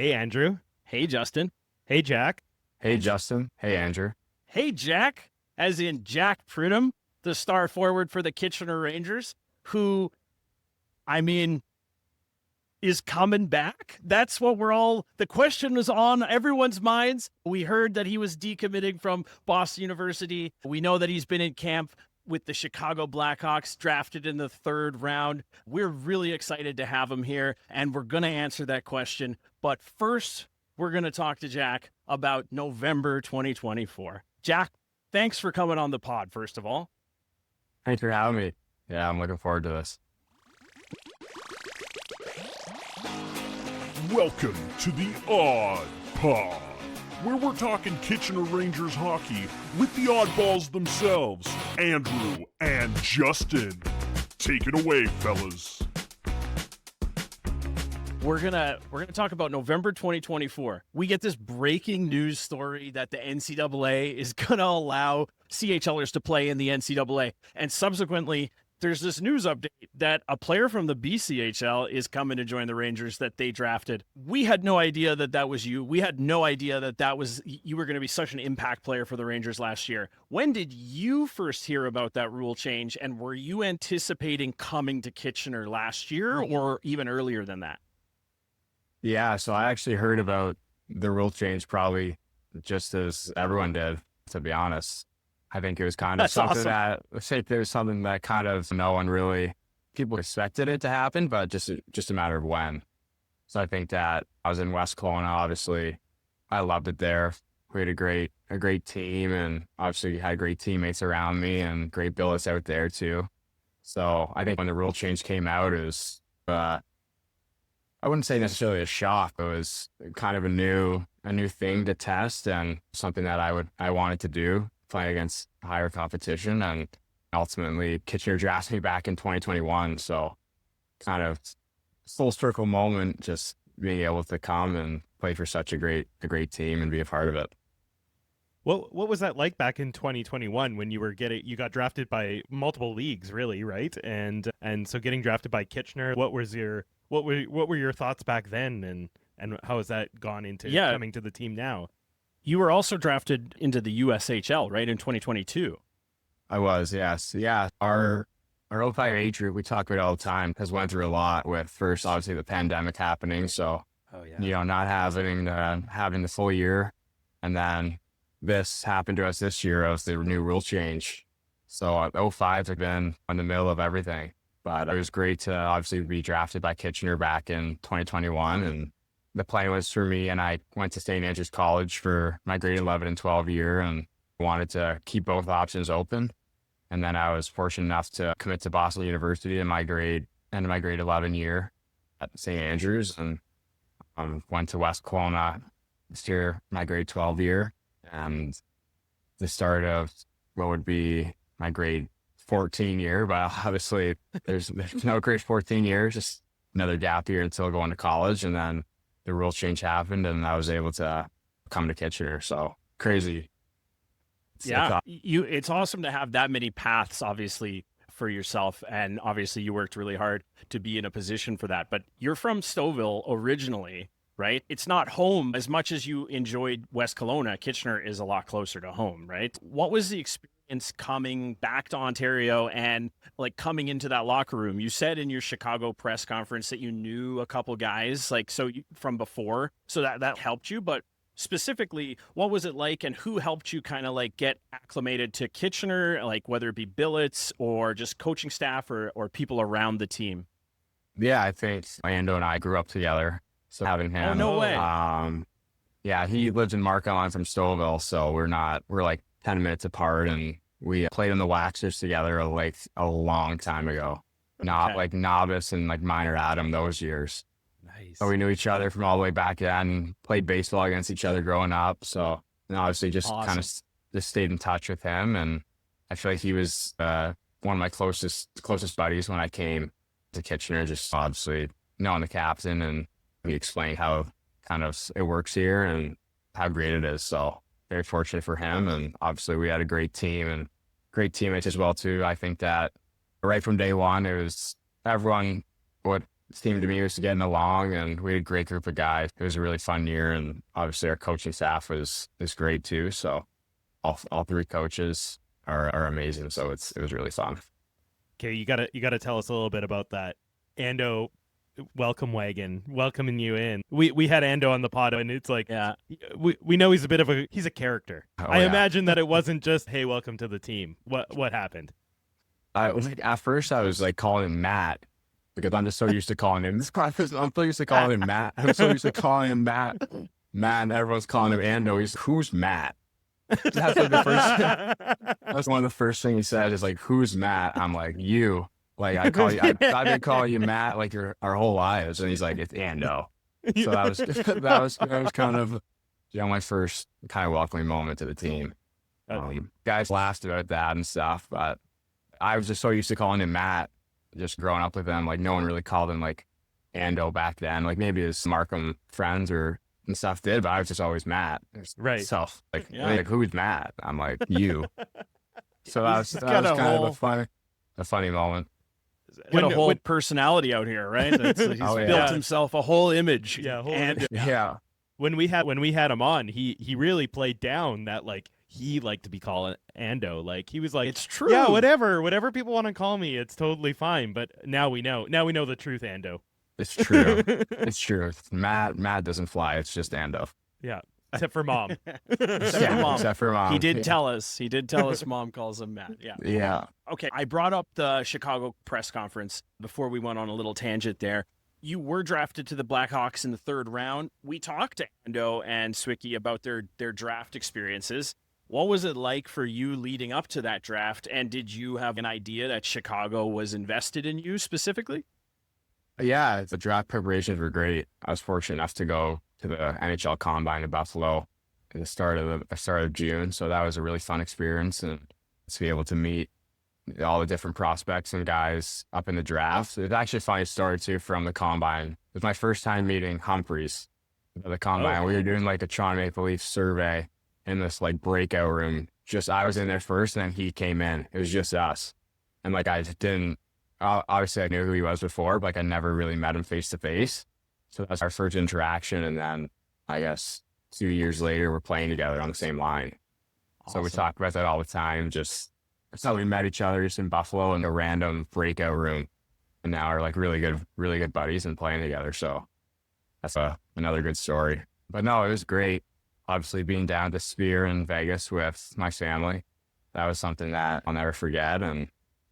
Hey, Andrew. Hey, Justin. Hey, Jack. Hey, Justin. Hey, Andrew. Hey, Jack, as in Jack Pridham, the star forward for the Kitchener Rangers, who, I mean, is coming back. That's what the question was on everyone's minds. We heard that he was decommitting from Boston University. We know that he's been in camp with the Chicago Blackhawks, drafted in the third round. We're really excited to have him here, and we're going to answer that question. But first, we're going to talk to Jack about November 2024. Jack, thanks for coming on the pod, first of all. Thanks for having me. Yeah, I'm looking forward to this. Welcome to the AudPod, where we're talking Kitchener Rangers hockey with the AudBalls themselves, Andrew and Justin. Take it away, fellas. We're gonna talk about November 2024. We get this breaking news story that the NCAA is gonna allow CHLers to play in the NCAA, and subsequently there's this news update that a player from the BCHL is coming to join the Rangers that they drafted. We had no idea that was you. We had no idea that you were going to be such an impact player for the Rangers last year. When did you first hear about that rule change, and were you anticipating coming to Kitchener last year or even earlier than that? Yeah, so I actually heard about the rule change probably just as everyone did, to be honest. I think it was kind of That's something awesome. there was something that kind of no one really, people expected it to happen, but just a matter of when. So I think that I was in West Kelowna, obviously. I loved it there. We had a great team, and obviously had great teammates around me and great billets out there too. So I think when the rule change came out, it was, I wouldn't say necessarily a shock. It was kind of a new thing to test and something that I wanted to do, play against higher competition. And ultimately Kitchener drafted me back in 2021. So kind of full circle moment, just being able to come and play for such a great team and be a part of it. What was that like back in 2021 when you got drafted by multiple leagues, really, right? And so getting drafted by Kitchener, what were your thoughts back then, and how has that gone into coming to the team now? You were also drafted into the USHL, right, in 2022. I was, yes. Yeah. Our 05 age group, we talk about it all the time, has went through a lot with first, obviously, the pandemic happening. So, not having the full year. And then this happened to us this year of the new rule change. So 05 have been in the middle of everything. But it was great to obviously be drafted by Kitchener back in 2021. And the plan was for me, and I went to St. Andrews College for my grade 11 and 12 year and wanted to keep both options open. And then I was fortunate enough to commit to Boston University in my grade 11 year at St. Andrews, and went to West Kelowna this year, my grade 12 year, and the start of what would be my grade 14 year. But obviously there's no grade 14 years, just another gap year until going to college. And then the rule change happened and I was able to come to Kitchener. So crazy. It's awesome to have that many paths, obviously, for yourself. And obviously you worked really hard to be in a position for that. But you're from Stouffville originally, right? It's not home. As much as you enjoyed West Kelowna, Kitchener is a lot closer to home, right? What was the experience coming back to Ontario and like coming into that locker room? You said in your Chicago press conference that you knew a couple guys from before, so that helped you. But specifically, what was it like, and who helped you kind of like get acclimated to Kitchener, like whether it be billets or just coaching staff or people around the team? Yeah, I think Ando and I grew up together. So having him, oh, no way. Yeah, he lives in Markham. I'm from Stouffville, so we're like 10 minutes apart, and we played in the Waxers together like a long time ago. Not like novice and like minor Adam those years. Nice. So we knew each other from all the way back then, played baseball against each other growing up. So, and obviously just Awesome. kind of just stayed in touch with him. And I feel like he was one of my closest buddies when I came to Kitchener, just obviously knowing the captain, and he explained how kind of it works here and how great it is. So very fortunate for him. And obviously we had a great team and great teammates as well too. I think that right from day one, it was everyone would seemed to me was getting along, and we had a great group of guys. It was a really fun year, and obviously our coaching staff is great too. So all three coaches are amazing. So it was really fun. Okay, you gotta tell us a little bit about that Ando welcome wagon welcoming you in. We had Ando on the pod, and it's like, Yeah. we know he's a character. I yeah. imagine that it wasn't just, hey, welcome to the team. What happened? At first I was like calling him Matt because I'm just so used to calling him. I'm so used to calling him Matt. I'm so used to calling him Matt. Matt, and everyone's calling him Ando. He's who's Matt? That's like that's one of the first things he said is like, who's Matt? I'm like, you. Like I've been calling you Matt like our whole lives, and he's like, it's Ando. So that was kind of my first kind of welcoming moment to the team. Guys laughed about that and stuff, but I was just so used to calling him Matt, just growing up with him. Like no one really called him like Ando back then. Like maybe his Markham friends and stuff did, but I was just always Matt. Right. So like who's Matt? I'm like, you. So that was kind of a funny moment. Got a whole personality out here, right? He's built himself a whole image. Yeah. When we had him on, he really played down that like he liked to be called Ando. Like he was like, it's true. Yeah, whatever people want to call me, it's totally fine. But now we know the truth, Ando. It's true. It's true. Matt doesn't fly. It's just Ando. Yeah. Except for mom. Except for mom. He did tell us mom calls him Matt. Yeah. Yeah. Okay. I brought up the Chicago press conference before we went on a little tangent there. You were drafted to the Blackhawks in the 3rd round. We talked to Ando and Swicky about their draft experiences. What was it like for you leading up to that draft? And did you have an idea that Chicago was invested in you specifically? Yeah, the draft preparations were great. I was fortunate enough to go to the NHL Combine in Buffalo at the start of June. So that was a really fun experience, and to be able to meet all the different prospects and guys up in the draft. It's actually a funny story too from the Combine. It was my first time meeting Humphreys at the Combine. We were doing like a Toronto Maple Leafs survey in this like breakout room. I was in there first, and then he came in. It was just us. And like I just didn't, obviously I knew who he was before, but like I never really met him face to face. So that was our first interaction. And then I guess 2 years later, we're playing together on the same line. Awesome. So we talk about that all the time. Just it's how we met each other just in Buffalo in a random breakout room. And now we're like really good buddies and playing together. So that's another good story. But no, it was great. Obviously being down at the Sphere in Vegas with my family, that was something that I'll never forget. And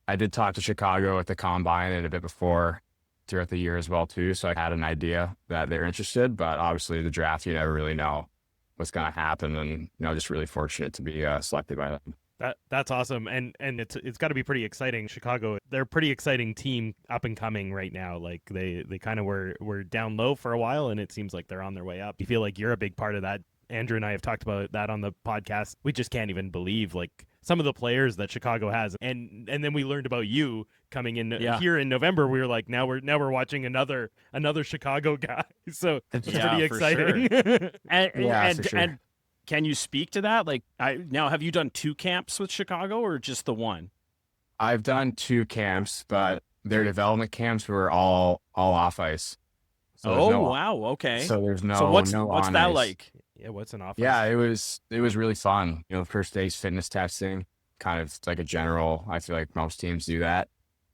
I did talk to Chicago at the Combine and a bit before throughout the year as well too. So I had an idea that they're interested, but obviously the draft, you never really know what's going to happen. And, just really fortunate to be selected by them. That's awesome. And it's got to be pretty exciting. Chicago, they're a pretty exciting team up and coming right now. Like they kind of were down low for a while, and it seems like they're on their way up. You feel like you're a big part of that. Andrew and I have talked about that on the podcast. We just can't even believe like some of the players that Chicago has. And then we learned about you coming in here in November. We were like, now we're watching another Chicago guy. So it's pretty exciting. Sure. And can you speak to that? Like now, have you done 2 camps with Chicago or just the one? I've done 2 camps, but their development camps were all off ice. So wow. Okay. So there's no. So what's on that ice. like? Yeah, what's an off? Yeah, it was really fun. The first day's fitness testing, kind of like a general. I feel like most teams do that,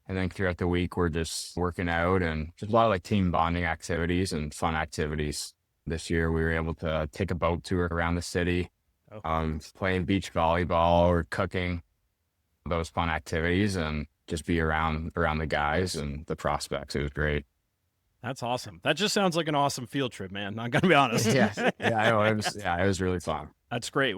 and then throughout the week we're just working out and just a lot of like team bonding activities and fun activities. This year we were able to take a boat tour around the city, playing beach volleyball or cooking, those fun activities, and just be around the guys and the prospects. It was great. That's awesome. That just sounds like an awesome field trip, man. I'm gonna be honest. It was really fun. That's great.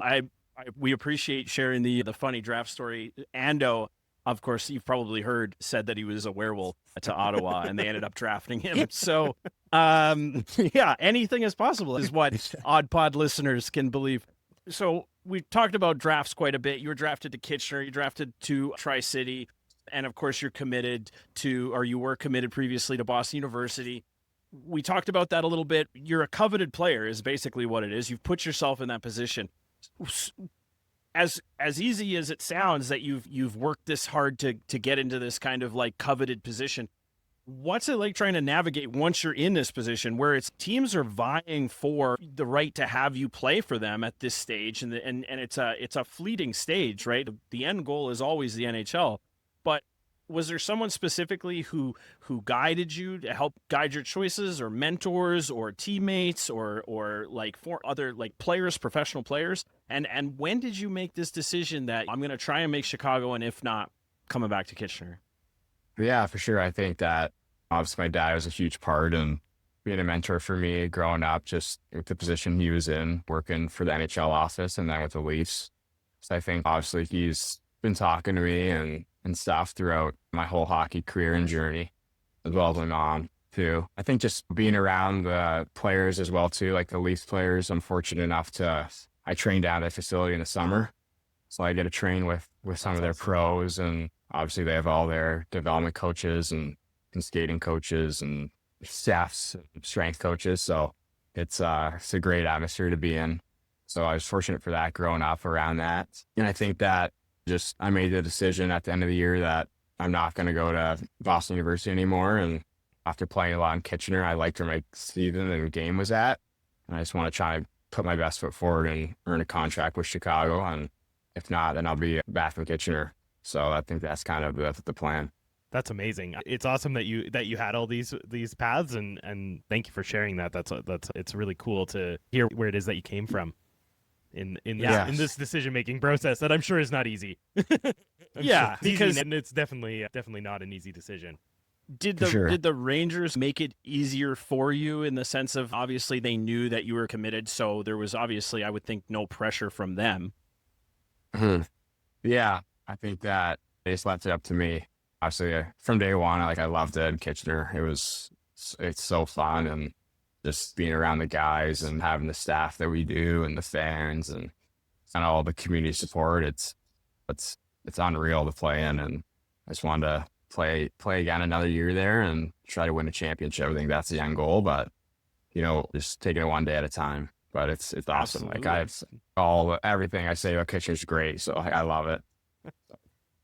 We appreciate sharing the funny draft story. Ando, of course, you've probably heard, said that he was a werewolf to Ottawa, and they ended up drafting him. So, anything is possible is what AudPod listeners can believe. So we talked about drafts quite a bit. You were drafted to Kitchener. You drafted to Tri-City. And of course, you were committed previously to Boston University. We talked about that a little bit. You're a coveted player is basically what it is. You've put yourself in that position. As easy as it sounds that you've worked this hard to get into this kind of like coveted position, What's it like trying to navigate once you're in this position where it's teams are vying for the right to have you play for them at this stage, and it's a fleeting stage, right? The end goal is always the NHL. But was there someone specifically who guided you to help guide your choices, or mentors, or teammates, or like for other like players, professional players? And when did you make this decision that I'm going to try and make Chicago, and if not, coming back to Kitchener? Yeah, for sure. I think that obviously my dad was a huge part in being a mentor for me growing up, just with the position he was in, working for the NHL office and then with the Leafs. So I think obviously he's been talking to me and stuff throughout my whole hockey career and journey, as well as my mom too. I think just being around the players as well too, like the Leafs players, I'm fortunate enough I train down at a facility in the summer. So I get to train with some of their pros, and obviously they have all their development coaches and skating coaches and staffs, and strength coaches. So it's a great atmosphere to be in. So I was fortunate for that growing up around that. And I think that I made the decision at the end of the year that I'm not going to go to Boston University anymore. And after playing a lot in Kitchener, I liked where my season and game was at. And I just want to try and put my best foot forward and earn a contract with Chicago. And if not, then I'll be back in Kitchener. So I think that's kind of the plan. That's amazing. It's awesome that you had all these paths, and thank you for sharing that. It's really cool to hear where it is that you came from in this decision making process that I'm sure is not easy. Yeah, because it's definitely not an easy decision. Did the Rangers make it easier for you in the sense of, obviously they knew that you were committed, so there was obviously, I would think, no pressure from them. Yeah, I think that they just left it up to me. Obviously, from day one, I loved it in Kitchener. It's so fun, and just being around the guys and having the staff that we do and the fans and all the community support. It's unreal to play in, and I just wanted to play again another year there and try to win a championship. I think that's the end goal, but just taking it one day at a time. But it's awesome. Absolutely. Everything I say about Kitchener is great, so I love it.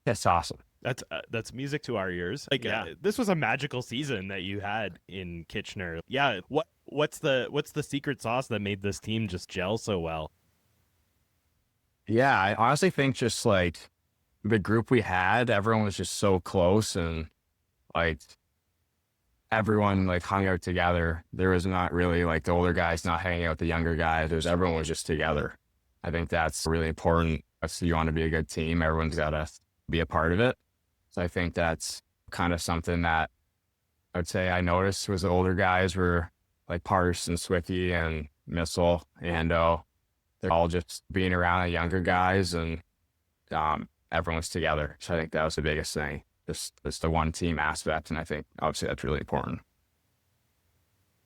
It's awesome. That's music to our ears. This was a magical season that you had in Kitchener. Yeah. What's the secret sauce that made this team just gel so well? Yeah, I honestly think just the group we had, everyone was just so close, and everyone hung out together. There was not really the older guys not hanging out with the younger guys. Everyone was just together. I think that's really important. If you want to be a good team, everyone's got to be a part of it. So I think that's kind of something that I would say I noticed was the older guys were Parson, Swicky, and Missile, Ando. They're all just being around the younger guys, and everyone's together. So I think that was the biggest thing. Just the one team aspect, and I think obviously that's really important.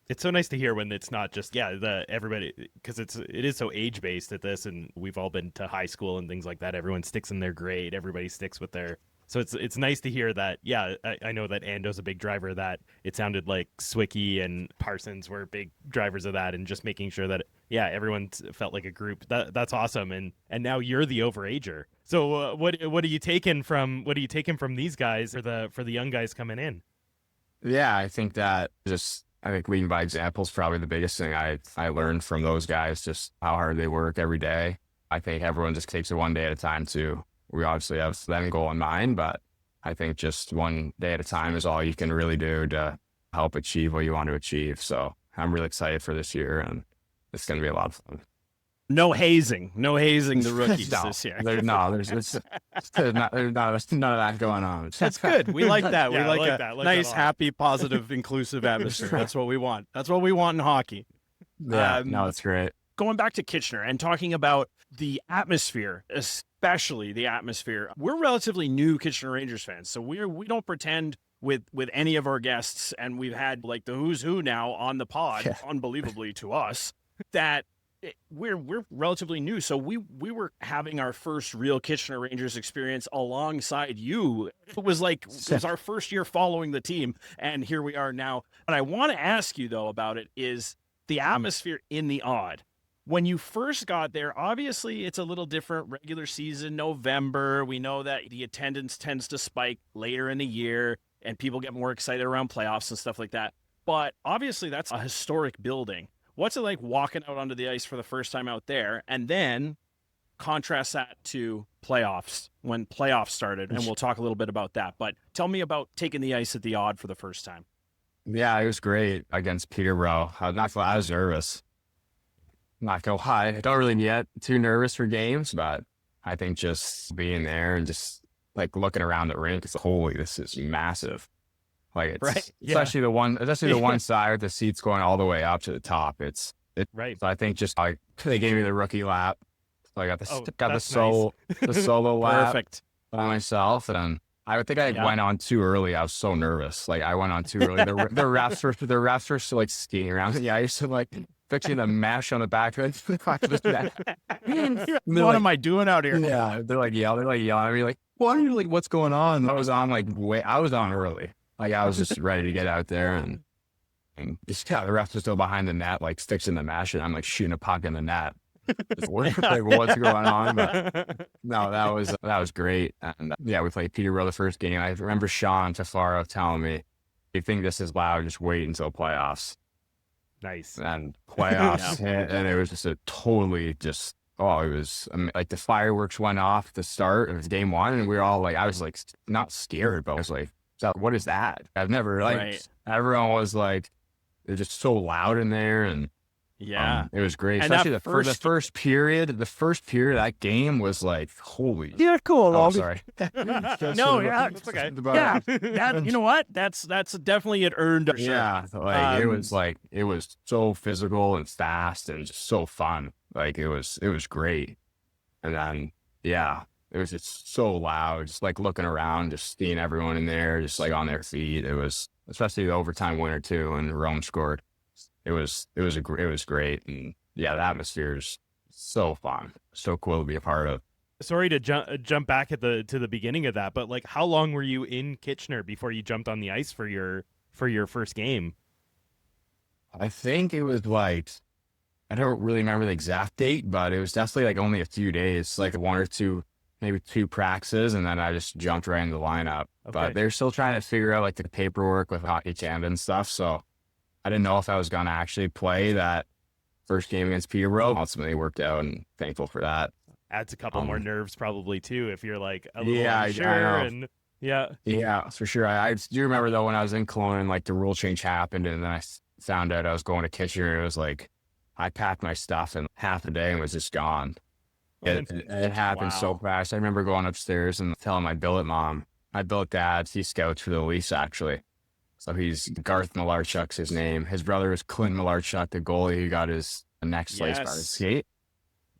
It's so nice to hear when it's not just everybody, because it is so age based at this, and we've all been to high school and things like that. Everyone sticks in their grade. Everybody sticks with their. So it's nice to hear that. Yeah, I know that Ando's a big driver of that. It sounded like Swicky and Parsons were big drivers of that, and just making sure that everyone felt like a group. That's awesome. And now you're the overager. So what are you taking from these guys for the young guys coming in? Yeah, I think that I think leading by example is probably the biggest thing I learned from those guys, just how hard they work every day. I think everyone just takes it one day at a time too. We obviously have that goal in mind, but I think just one day at a time is all you can really do to help achieve what you want to achieve. So I'm really excited for this year, and it's going to be a lot of fun. No hazing the rookies this year. There's none of that going on. That's good. We like that. We like that. Nice, happy, positive, inclusive atmosphere. That's what we want. That's what we want in hockey. Yeah, no, it's great. Going back to Kitchener and talking about the atmosphere, especially the atmosphere. We're relatively new Kitchener Rangers fans, so we don't pretend with any of our guests, and we've had the who's who now on the pod, unbelievably to us, that we're relatively new. So we were having our first real Kitchener Rangers experience alongside you. It was our first year following the team, and here we are now. What I want to ask you though about it is the atmosphere in the Aud. When you first got there, obviously it's a little different. Regular season, November. We know that the attendance tends to spike later in the year. and people get more excited around playoffs and stuff like that. But obviously that's a historic building. What's it like walking out onto the ice for the first time out there, and then contrast that to playoffs, when playoffs started, and we'll talk a little bit about that. But tell me about taking the ice at the Aud for the first time. Yeah, it was great against Peterborough. I was nervous. Not gonna lie, I don't really get too nervous for games, but I think just being there and just like looking around the rink, it's holy, this is massive. Like it's Right. especially the one side with the seats going all the way up to the top. It's Right. So I think just like they gave me the rookie lap. So I got the that's solo lap Perfect. by myself, and I think I went on too early. I was so nervous. Like I went on too early. The refs were still like skiing around. Yeah, I used to like fixing the mesh on the back of it. What am I doing out here? Yeah, they're like yelling. I mean, like, what are you like? What's going on? I was on early. Like I was just ready to get out there, and just the refs are still behind the net, like fixing the mesh, and I'm like shooting a puck in the net. What's going on? But no, that was great. And yeah, we played Peterborough the first game. I remember Sean Tafaro telling me, "If you think this is loud, just wait until playoffs." Nice. And playoffs hit, and it was just a totally just it was like the fireworks went off at the start of game one, and we were all like, I was like not scared, but I was like, what is that? I've never everyone was like, they're just so loud in there, and it was great. And especially the first period of that game was like, holy. Yeah, cool. Oh, sorry. No, yeah, it's okay. Yeah, you know what? That's definitely it earned. Sure. Yeah, like it was so physical and fast and just so fun. Like it was great. And then it was just so loud, just like looking around, just seeing everyone in there, just like on their feet. It was, especially the overtime winner too, and Rome scored. It was great, and the atmosphere is so fun, so cool to be a part of. Sorry to jump back to the beginning of that, but like, how long were you in Kitchener before you jumped on the ice for your first game? I think it was like, I don't really remember the exact date, but it was definitely like only a few days, like one or two, maybe two practices, and then I just jumped right into the lineup. Okay. But they're still trying to figure out like the paperwork with Hockey Canada and stuff, so I didn't know if I was going to actually play that first game against Peterborough. Ultimately, it worked out, and thankful for that. Adds a couple more nerves probably too, if you're like a little unsure. I know. Yeah, for sure. I do remember though when I was in Kelowna, and like the rule change happened, and then I found out I was going to Kitchener. It was like I packed my stuff in half a day and was just gone. It happened so fast. I remember going upstairs and telling my billet mom, my billet dad, he scouts for the Leafs actually. So he's Garth Malarchuk's his name. His brother is Clint Malarchuk, the goalie who got his next place by the skate.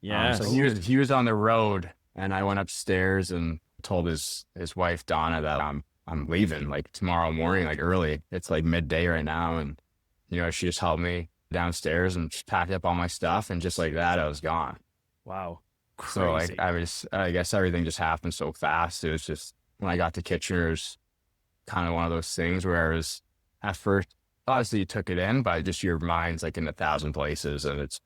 Yeah. So he was on the road, and I went upstairs and told his wife Donna that I'm leaving like tomorrow morning, like early. It's like midday right now, and she just helped me downstairs and just packed up all my stuff, and just like that, I was gone. Wow. So like I guess everything just happened so fast. It was just when I got to Kitchener's. Kind of one of those things where it was at first, obviously you took it in, but just your mind's like in 1,000 places, and it's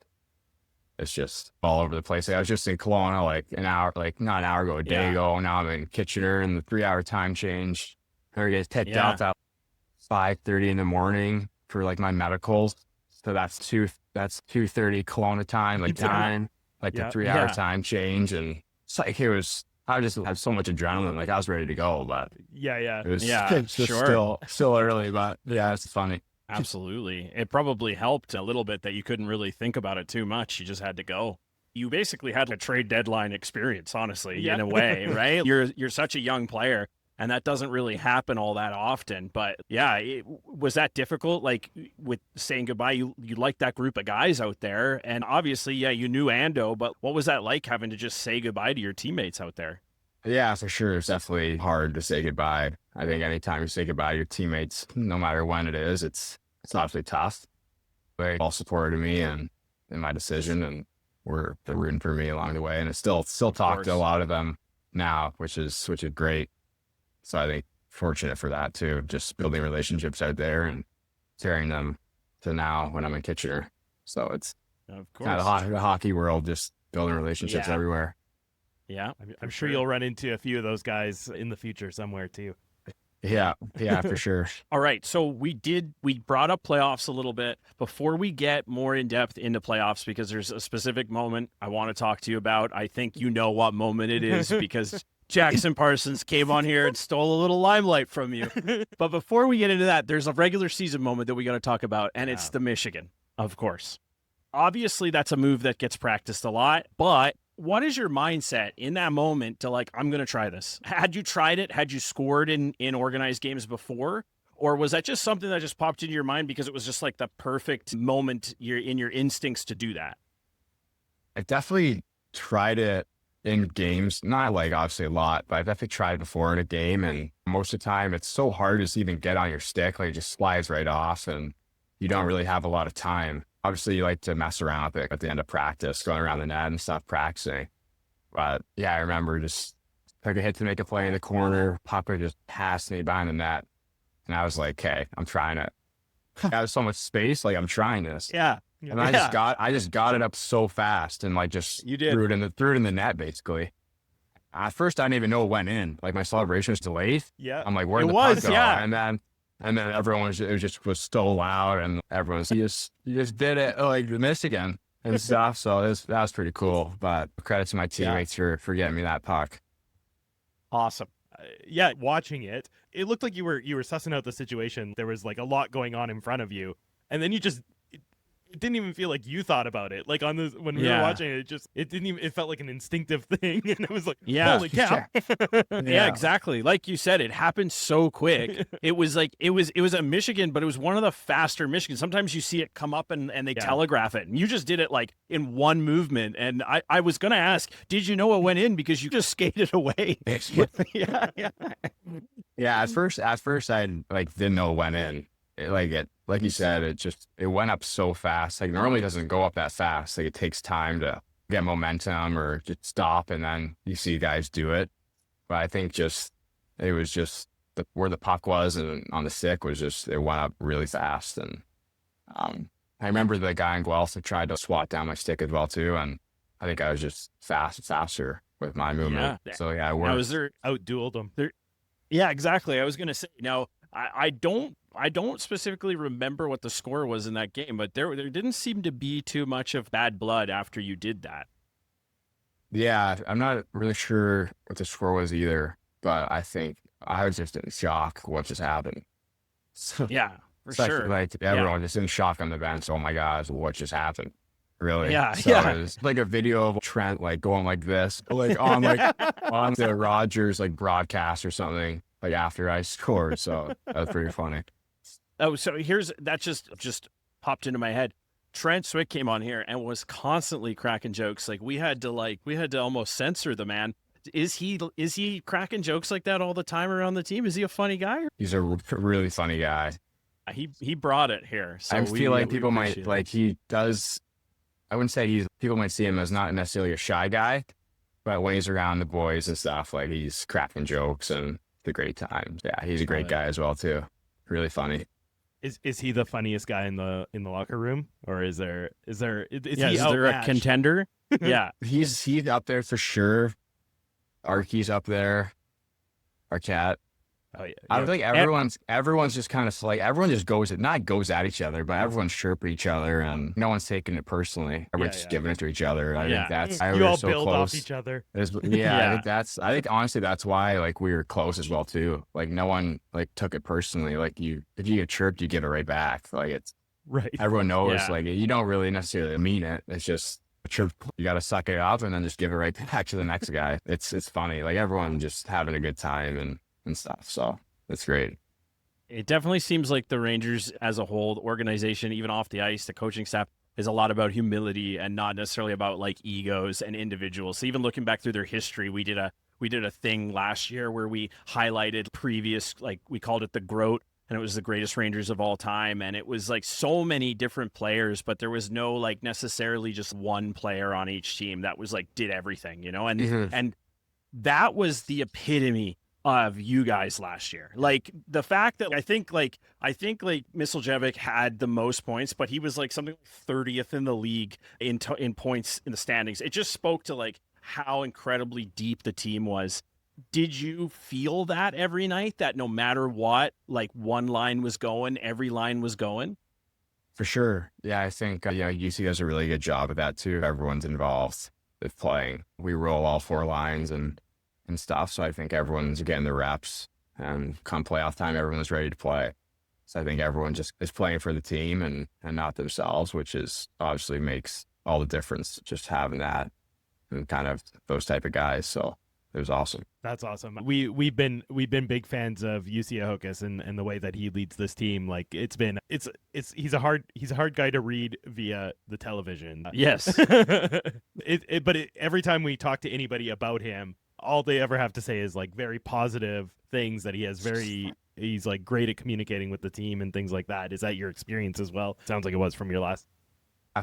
just all over the place. Like I was just in Kelowna like not an hour ago, a day ago. Now I'm in Kitchener, and the 3-hour time change. I get picked up at 5:30 in the morning for like my medicals. So that's 2:30 Kelowna time, like time, like the 3-hour time change, and it's like I just had so much adrenaline, like I was ready to go, but it was just still early, but it's funny. Absolutely. It probably helped a little bit that you couldn't really think about it too much. You just had to go. You basically had a trade deadline experience, honestly, in a way, right? You're such a young player, and that doesn't really happen all that often. But was that difficult? Like with saying goodbye, you liked that group of guys out there, and obviously, you knew Ando, but what was that like having to just say goodbye to your teammates out there? Yeah, for sure. It's definitely hard to say goodbye. I think anytime you say goodbye to your teammates, no matter when it is, it's obviously tough. They all supported me and in my decision, and they're rooting for me along the way. And I still talk to a lot of them now, which is great. So I think fortunate for that too, just building relationships out there and carrying them to now when I'm in Kitchener. So it's kind of the hockey world, just building relationships everywhere. Yeah, I'm sure you'll run into a few of those guys in the future somewhere too. Yeah, for sure. All right. So we brought up playoffs a little bit before we get more in depth into playoffs, because there's a specific moment I want to talk to you about. I think you know what moment it is because Jackson Parsons came on here and stole a little limelight from you. But before we get into that, there's a regular season moment that we got to talk about, and it's the Michigan, of course. Obviously, that's a move that gets practiced a lot, but what is your mindset in that moment to like, I'm going to try this? Had you tried it? Had you scored in organized games before? Or was that just something that just popped into your mind because it was just like the perfect moment in your instincts to do that? I definitely tried it in games, not like obviously a lot, but I've definitely tried it before in a game. And most of the time it's so hard to just even get on your stick. Like it just slides right off and you don't really have a lot of time. Obviously, you like to mess around with it at the end of practice, going around the net and stuff, practicing. But yeah, I remember just took a hit to make a play in the corner. Puck just passed me behind the net. And I was like, okay, I'm trying it. I have so much space, like I'm trying this. Yeah. And I just got it up so fast and like just threw it in the net basically. At first I didn't even know it went in. Like my celebration was delayed. Yeah. I'm like, where'd the puck go? And then everyone was so loud, and everyone's you just did it like Michigan and stuff. So that was pretty cool. But credit to my teammates for getting me that puck. Awesome. Yeah, watching it looked like you were sussing out the situation. There was like a lot going on in front of you, and then you just it didn't even feel like you thought about it. Like when we were watching it, it felt like an instinctive thing, and it was like, holy cow. Yeah, exactly. Like you said, it happened so quick. It was like it was a Michigan, but it was one of the faster Michigans. Sometimes you see it come up and they telegraph it, and you just did it like in one movement. And I was gonna ask, did you know it went in because you just skated away? Yeah. At first I like didn't know it went in. Like you said, it went up so fast. Like normally it doesn't go up that fast. Like it takes time to get momentum or just stop, and then you see guys do it. But I think it was just where the puck was and on the stick was it went up really fast. And I remember the guy in Guelph that tried to swat down my stick as well too, and I think I was just faster with my movement. Yeah. So yeah, it worked. Now, is there outdueled him? Yeah, exactly. I was gonna say now. I don't specifically remember what the score was in that game, but there didn't seem to be too much of bad blood after you did that. Yeah, I'm not really sure what the score was either, but I think I was just in shock what just happened. So, yeah, for sure. Like everyone just in shock on the bench. Oh my gosh, what just happened? Really? Yeah, so it was like a video of Trent like going like this, like on the Rogers like broadcast or something. Like after I scored, so that was pretty funny. Oh, so that just popped into my head. Trent Swick came on here and was constantly cracking jokes. Like we had to almost censor the man. Is he cracking jokes like that all the time around the team? Is he a funny guy? He's a really funny guy. He brought it here. So I feel like people might like he does. I wouldn't say people might see him as not necessarily a shy guy, but when he's around the boys and stuff, like he's cracking jokes and the great times. Yeah, he's a great guy as well too. Really funny. Is he the funniest guy in the locker room, or is there a contender? Yeah, he's up there for sure. Arky's up there. Arquette. Oh yeah. I think everyone's just kind of like everyone just goes at each other, but everyone's chirping each other and no one's taking it personally. Everyone's just giving it to each other. I think that's you all so build close. off each other. I think honestly that's why like we were close as well too. Like no one like took it personally. Like if you get chirped, you give it right back. Like it's right. Everyone knows like you don't really necessarily mean it. It's just a chirp. You got to suck it up and then just give it right back to the next guy. It's funny. Like everyone just having a good time and stuff. So that's great. It definitely seems like the Rangers as a whole, the organization, even off the ice, the coaching staff is a lot about humility and not necessarily about like egos and individuals. So even looking back through their history, we did a thing last year where we highlighted previous, like we called it the GROAT, and it was the greatest Rangers of all time. And it was like so many different players, but there was no like necessarily just one player on each team that was like did everything, you know? And and that was the epitome of you guys last year. Like the fact that I think Misljevic had the most points, but he was like something like 30th in the league in points in the standings. It just spoke to like how incredibly deep the team was. Did you feel that every night, that no matter what, like one line was going, every line was going? For sure. Yeah, I think, UC does a really good job of that too. Everyone's involved with playing. We roll all 4 lines and stuff. So I think everyone's getting the reps, and come playoff time, everyone's ready to play. So I think everyone just is playing for the team and not themselves, which is obviously makes all the difference, just having that and kind of those type of guys. So it was awesome. That's awesome. We've been big fans of UC Ahokas and the way that he leads this team. Like he's a hard guy to read via the television. Yes. But every time we talk to anybody about him, all they ever have to say is like very positive things, that he's like great at communicating with the team and things like that. Is that your experience as well? Sounds like it was from your last.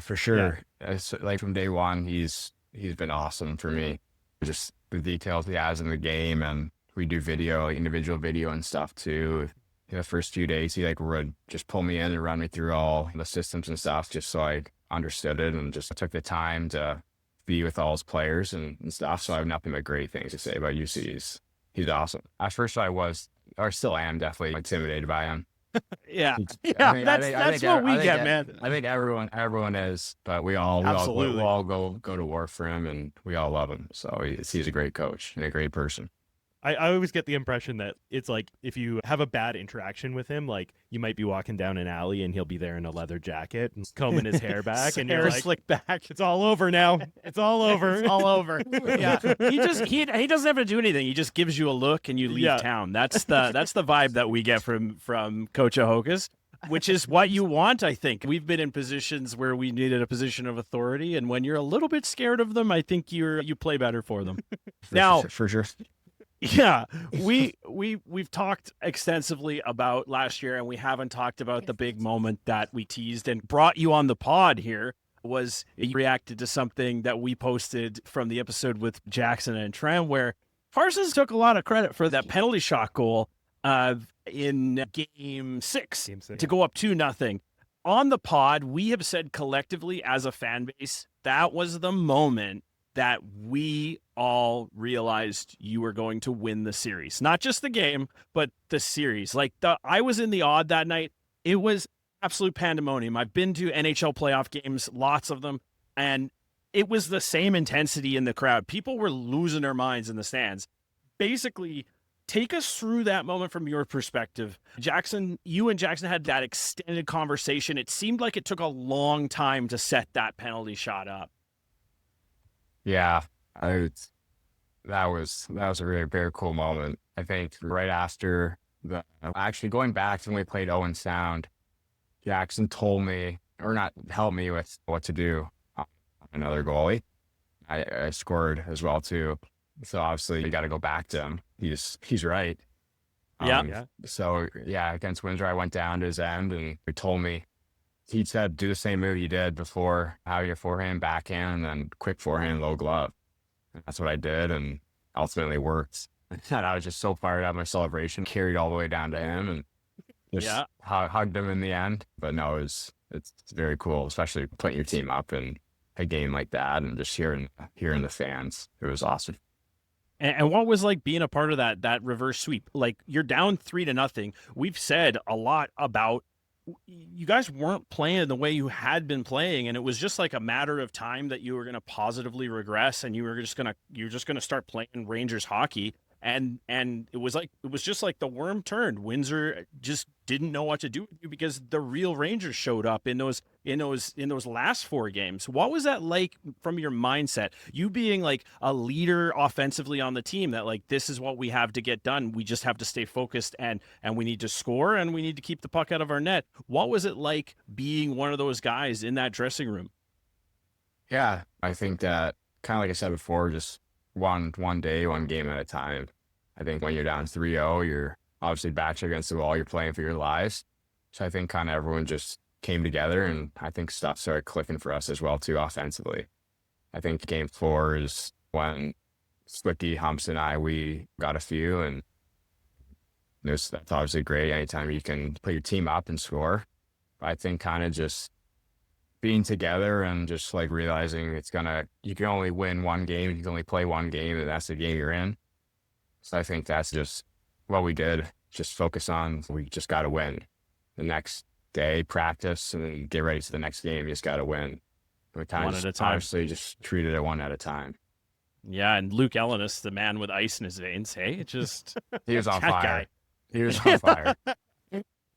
For sure. Yeah. Like from day one, he's been awesome for me. Just the details he has in the game, and we do video, like individual video and stuff too. The first few days, he would just pull me in and run me through all the systems and stuff, just so I understood it, and just took the time to be with all his players and stuff. So I have nothing but great things to say about UC. He's awesome. At first, I was, or still am, definitely intimidated by him. Yeah, That's what we get, man. I think everyone is, but we all go to war for him, and we all love him. So he's a great coach and a great person. I always get the impression that it's like if you have a bad interaction with him, like you might be walking down an alley and he'll be there in a leather jacket and combing his hair back, and you're like, slicked back. It's all over now. It's all over. It's all over. Yeah, he doesn't have to do anything. He just gives you a look and you leave town. That's the vibe that we get from Coach Ahokas, which is what you want. I think we've been in positions where we needed a position of authority, and when you're a little bit scared of them, I think you play better for them. For sure. Yeah, we've talked extensively about last year, and we haven't talked about the big moment that we teased and brought you on the pod here. Was you reacted to something that we posted from the episode with Jackson and Trem, where Parsons took a lot of credit for that penalty shot goal in game 6 to go up 2-0. On the pod, we have said collectively as a fan base, that was the moment that we all realized you were going to win the series. Not just the game, but the series. I was in the Aud that night. It was absolute pandemonium. I've been to NHL playoff games, lots of them, and it was the same intensity in the crowd. People were losing their minds in the stands. Basically, take us through that moment from your perspective. Jackson, you and Jackson had that extended conversation. It seemed like it took a long time to set that penalty shot up. Yeah, that was a really very cool moment. I think right after actually going back to when we played Owen Sound, Jackson told me, or not, helped me with what to do. Another goalie. I scored as well too. So obviously you got to go back to him. He's right. So against Windsor, I went down to his end, and he told me, he said, do the same move you did before, how your forehand, backhand, and then quick forehand, low glove. And that's what I did, and ultimately worked. And I was just so fired up. My celebration carried all the way down to him, and just hugged him in the end. But no, it's very cool, especially putting your team up in a game like that, and just hearing the fans. It was awesome. And what was like being a part of that reverse sweep? Like, you're down 3-0. We've said a lot about you guys weren't playing the way you had been playing, and it was just like a matter of time that you were going to positively regress, and you're just going to start playing Rangers hockey. And it was just like the worm turned. Windsor just didn't know what to do with you because the real Rangers showed up in those last 4 games. What was that like from your mindset? You being like a leader offensively on the team, that like, this is what we have to get done. We just have to stay focused, and we need to score, and we need to keep the puck out of our net. What was it like being one of those guys in that dressing room? Yeah, I think that, kind of like I said before, just one day, one game at a time. I think when you're down 3-0, you're obviously backs against the wall. You're playing for your lives. So I think kind of everyone just came together, and I think stuff started clicking for us as well too offensively. I think game 4 is when Slicky, Humps, and we got a few, and that's obviously great anytime you can put your team up and score. But I think kind of just being together and just like realizing you can only win one game, you can only play one game, and that's the game you're in. So I think that's just what we did. Just focus on, we just got to win. The next day, practice, and then get ready for the next game. You just got to win. We kind One of at a time. honestly just treated it one at a time. Yeah, and Luke Ellenis, the man with ice in his veins, hey, it just He was on that fire. guy. He was on fire.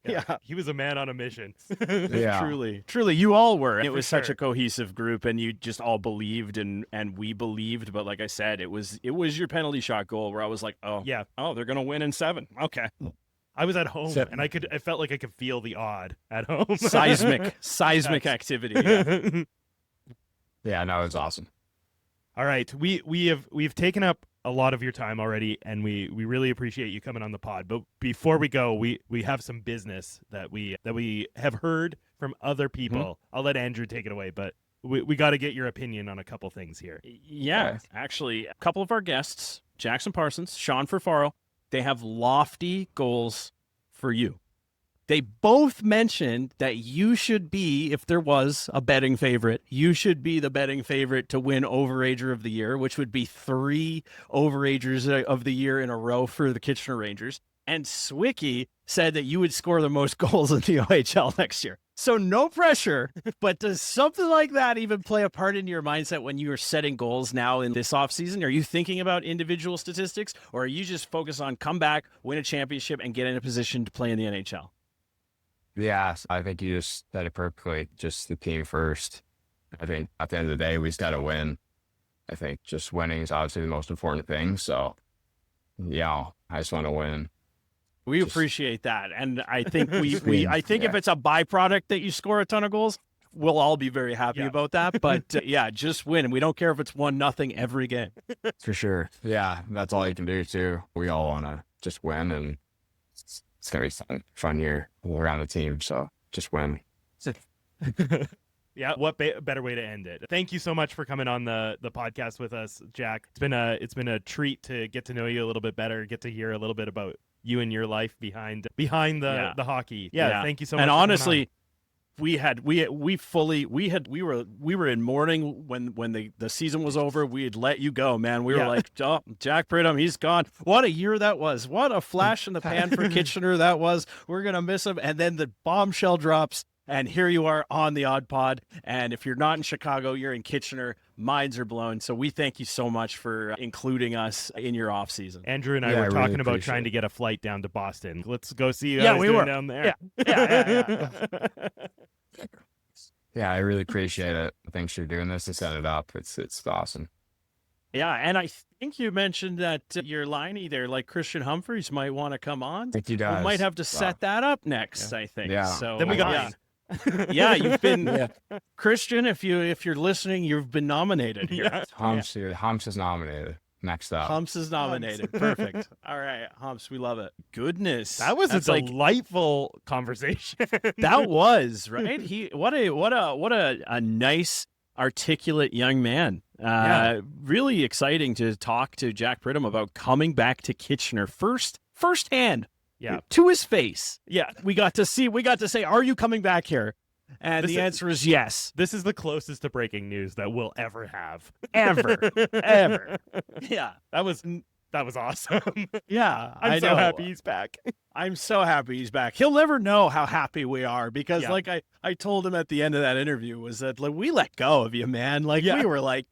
Yeah. He was a man on a mission. Yeah. Truly, you all were. It For was such sure. a cohesive group, and you just all believed, and we believed. But like I said, it was your penalty shot goal where I was like, oh, Yeah. oh, they're gonna win in 7. Okay, I was at home, So- and I felt like I could feel the odd at home. seismic activity. Yeah. Yeah, no, it was awesome. All right, we've taken up a lot of your time already, and we really appreciate you coming on the pod. But before we go, we have some business that we have heard from other people. I'll let Andrew take it away, but we got to get your opinion on a couple things here. Yeah, Okay. actually, a couple of our guests, Jackson Parsons, Sean Furfaro, they have lofty goals for you. They both mentioned that you should be, if there was a betting favorite, you should be the betting favorite to win Overager of the Year, which would be 3 Overagers of the Year in a row for the Kitchener Rangers. And Swicky said that you would score the most goals in the OHL next year. So no pressure, but does something like that even play a part in your mindset when you are setting goals now in this offseason? Are you thinking about individual statistics, or are you just focused on come back, win a championship, and get in a position to play in the NHL? Yeah, I think you just said it perfectly. Just the team first. I think at the end of the day, we just got to win. I think just winning is obviously the most important thing. So, yeah, I just want to win. We Just- appreciate that, and I think Just we win, I think if yeah. it's a byproduct that you score a ton of goals, we'll all be very happy Yeah. about that. But yeah, just win, and we don't care if it's 1-0 every game. For sure. Yeah, that's all you can do, too. We all want to just win, and it's going to be fun year around the team. So, just win. Yeah, what better way to end it? Thank you so much for coming on the podcast with us, Jack. It's been a treat to get to know you a little bit better, get to hear a little bit about you and your life behind the hockey. Yeah, thank you so much. And for coming honestly, we were in mourning when the season was over. We had let you go, man. We were like, oh, Jack Pridham, he's gone. What a year that was. What a flash in the pan for Kitchener that was. We're gonna miss him. And then the bombshell drops. And here you are on the AudPod. And if you're not in Chicago, you're in Kitchener. Minds are blown. So we thank you so much for including us in your off season. Andrew and I Yeah, I were really talking about appreciate trying it. to get a flight down to Boston. Let's go see you Yeah, guys we doing were. down there. Yeah. Yeah, I really appreciate it. Thanks for doing this and setting it up. It's awesome. Yeah, and I think you mentioned that your liney there, like Christian Humphreys, might want to come on. I think he We does. might have to set that up next, I think. Yeah. So Then we got yeah. Yeah, you've been Yeah. Christian. If you're listening, you've been nominated here. Yeah. Humps is nominated. Next up. Humps is nominated. Perfect. All right, Humps, we love it. Goodness, That was That's a like delightful conversation. that was right. What a nice, articulate young man. Yeah. Really exciting to talk to Jack Pridham about coming back to Kitchener firsthand. Yeah. To his face. Yeah. We got to say, are you coming back here? And This the is- answer is yes. This is the closest to breaking news that we'll ever have. Ever. Ever. Yeah. That was awesome. Yeah. I'm I so know. happy he's back. I'm so happy he's back. He'll never know how happy we are because Yeah. like I told him at the end of that interview was that like we let go of you, man. Like Yeah. we were like,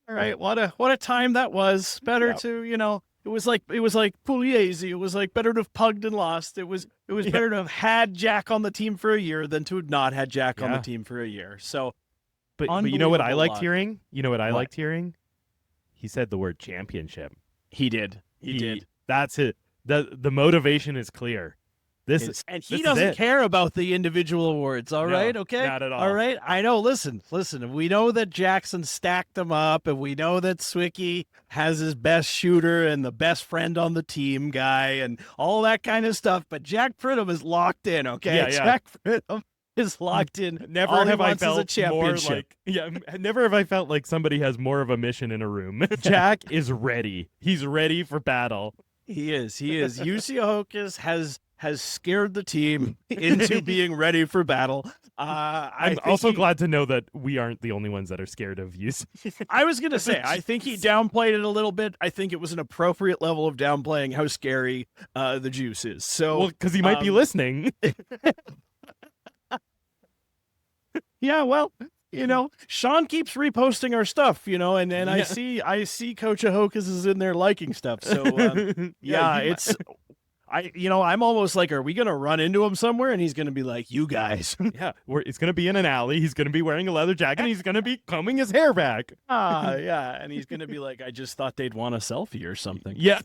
all right, what a time that was. Better Yeah. to, it was like Pugliese. It was like better to have pugged and lost. It was better to have had Jack on the team for a year than to have not had Jack on the Yeah. team for a year. So But you know what I Unbelievable liked luck. hearing? You know what I What? liked hearing? He said the word championship. he did. He did. That's it. The motivation is clear. This is And this he is doesn't it. care about the individual awards. All No, right, okay, not at all. All right, I know. Listen. We know that Jackson stacked them up, and we know that Swicky has his best shooter and the best friend on the team guy, and all that kind of stuff. But Jack Pridham is locked in. Okay, Yeah, yeah. Jack Pridham is locked in. Never All he have I wants is a felt more championship. like never have I felt like somebody has more of a mission in a room. Jack is ready. He's ready for battle. He is. UC Hocus has scared the team into being ready for battle. I'm also glad to know that we aren't the only ones that are scared of use. I was going to say, I think he downplayed it a little bit. I think it was an appropriate level of downplaying how scary the juice is. So, because he might be listening. Yeah, well, Sean keeps reposting our stuff, and I see Coach Ahokas is in there liking stuff. So I'm almost like, are we gonna run into him somewhere? And he's gonna be like, "You guys." Yeah, it's gonna be in an alley. He's gonna be wearing a leather jacket. And he's gonna be combing his hair back. Yeah, and he's gonna be like, "I just thought they'd want a selfie or something." Yeah,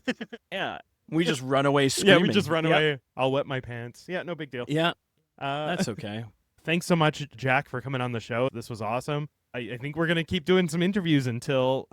yeah. We just run away screaming. Yeah, we just run away. I'll wet my pants. Yeah, no big deal. Yeah, that's okay. Thanks so much, Jack, for coming on the show. This was awesome. I think we're gonna keep doing some interviews until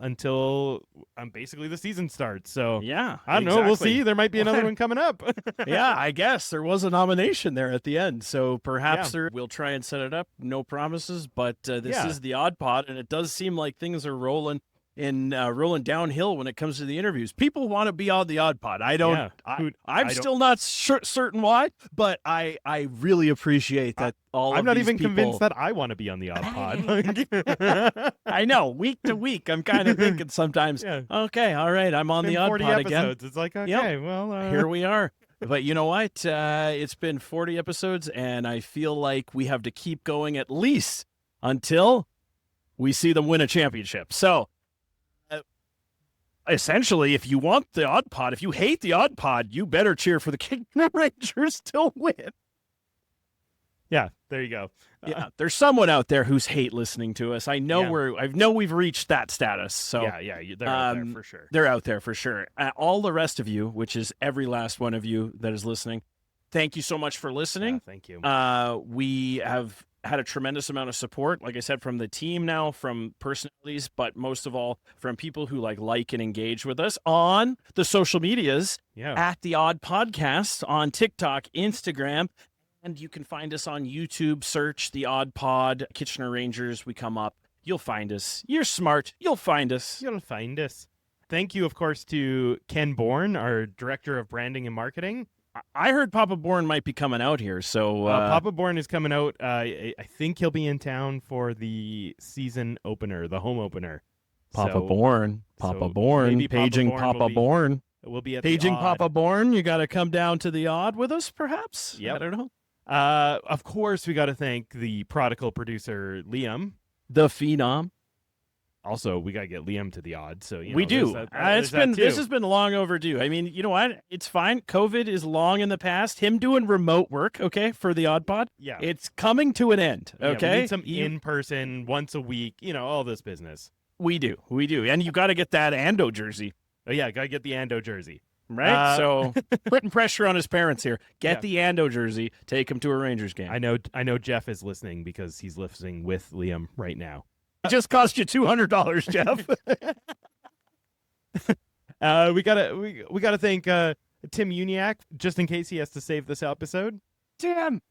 basically the season starts. So yeah, I don't know. We'll see. There might be another one coming up. Yeah, I guess there was a nomination there at the end. So perhaps we'll try and set it up. No promises, but this is the AudPod, and it does seem like things are rolling downhill when it comes to the interviews. People want to be on the AudPod. I don't. Yeah. I'm still not certain why, but I really appreciate that. I'm not even convinced that I want to be on the AudPod. I know. Week to week, I'm kind of thinking sometimes. Okay, all right, I'm on the AudPod 40 episodes. again. It's like, okay, well, here we are. But you know what? It's been 40 episodes, and I feel like we have to keep going at least until we see them win a championship. So. Essentially, if you want the AudPod, if you hate the AudPod, you better cheer for the Kitchener Rangers to win. Yeah, there you go. Yeah, there's someone out there who's hate listening to us. I know we've reached that status. So yeah, they're out there for sure. They're out there for sure. All the rest of you, which is every last one of you that is listening, thank you so much for listening. Yeah, thank you. We have had a tremendous amount of support, like I said, from the team now, from personalities, but most of all from people who like and engage with us on the social medias at the Odd Podcast on TikTok, Instagram, and you can find us on YouTube. Search the Odd Pod, Kitchener Rangers. We come up. You'll find us. You're smart. You'll find us. You'll find us. Thank you, of course, to Ken Bourne, our Director of Branding and Marketing. I heard Papa Bourne might be coming out here, so Papa Bourne is coming out. I think he'll be in town for the season opener, the home opener. Papa Bourne, paging Papa Bourne. We'll be at paging the Odd. Papa Bourne. You got to come down to the Odd with us, perhaps. Yep. I don't know. Of course, we got to thank the prodigal producer Liam, the Phenom. Also, we got to get Liam to the Odd. So we do. This has been long overdue. I mean, you know what? It's fine. COVID is long in the past. Him doing remote work, okay, for the AudPod. Yeah, it's coming to an end. Okay, we need some in person once a week. All this business. We do, and you got to get that Ando jersey. Oh yeah, got to get the Ando jersey. Right. So putting pressure on his parents here. Get the Ando jersey. Take him to a Rangers game. I know. Jeff is listening because he's listening with Liam right now. It just cost you $200, Jeff. We gotta thank Tim Uniacke, just in case he has to save this episode. Tim,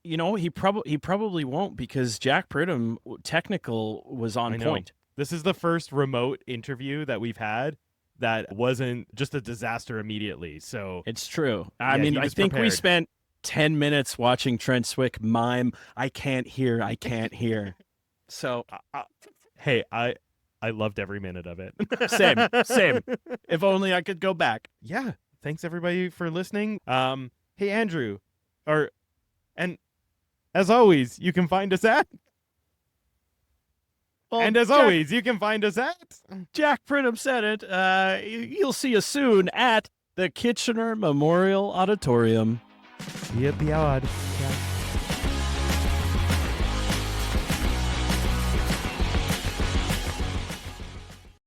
he probably won't, because Jack Pridham technical was on point. This is the first remote interview that we've had that wasn't just a disaster immediately. So it's true. I mean, I think we spent 10 minutes watching Trent Swick mime, I can't hear. So, hey, I loved every minute of it. Same. If only I could go back. Yeah. Thanks everybody for listening. Hey Andrew, and as always, you can find us at. Well, and as always, you can find us at. Jack Pridham said it. You'll see us soon at the Kitchener Memorial Auditorium. See you at the Odd. Yeah.